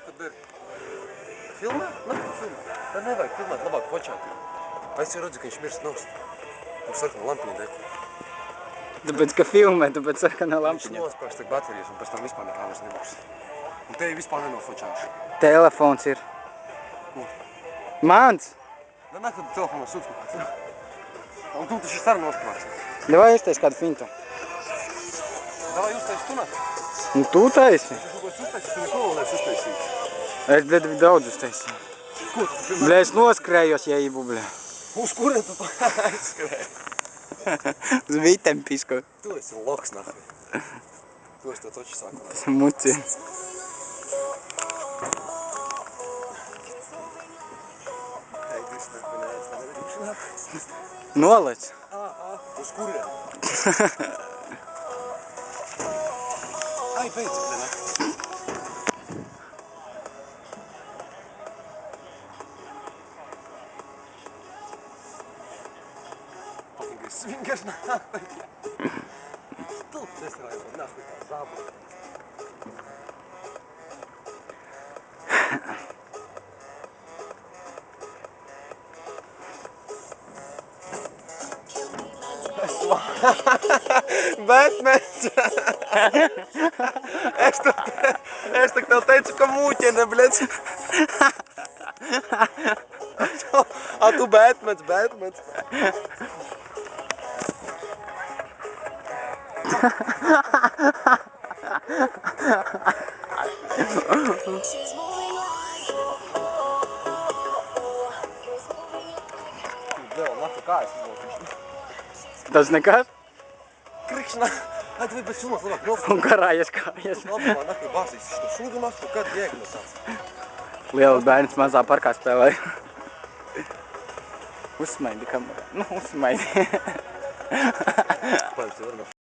Nāku dari. Filmē? Nāku filmē. Tā nevajag filmēt, labāk fočāt. Es jau redzu, ka viņš mirst nost. Tur sarkana lampiņa deko. Tāpēc, ka filmē, tāpēc sarkana Viņš lampiņa. nospēks tak baterijas un pēc tam vispār nekā vairs nebūs. Un tevi vispār nenofočāšu. Telefons ir. Ko? Mans? Da nāku telefonā sūdz kāds. Un tu taču arī nospēks. Davai uztais kādu fintu. Davai uztais tu nāk. Un tu taisi? Es kaut ko uztaisīju, tu neko vēl neesi uztaisījis. Es daudz uztaisīju. Ko tu? Bļa, es noskrējos, ja ību, bļa. Uz kurien tu aizskrēji? Uz vitem pisko. Tu esi loks, nahuj. Tu esi to taču sāku. Muci. Nolec. Uz kurien? Ai, beidz, bļa, ne? Fucking swingers, nahuj. Tu nesrāju, nahuj, tā zabu. Batmans! Es tak tev teicu, ka mūķene, bļēc. A tu Batmans. Vēl, nahu, kā es izlaukuši? Tas nekas? Krikšana! Ai, tu vai bez filmas labāk nofilmēt. Un karājies kājas. Labumā, nahu, bāzīs. Šo šūdu mastu, kad jēga no tāds. Lielas bērns mazā parkā spēlēja. Uzsmaidi kamerā. Nu, uzsmaidi. Paimsi, var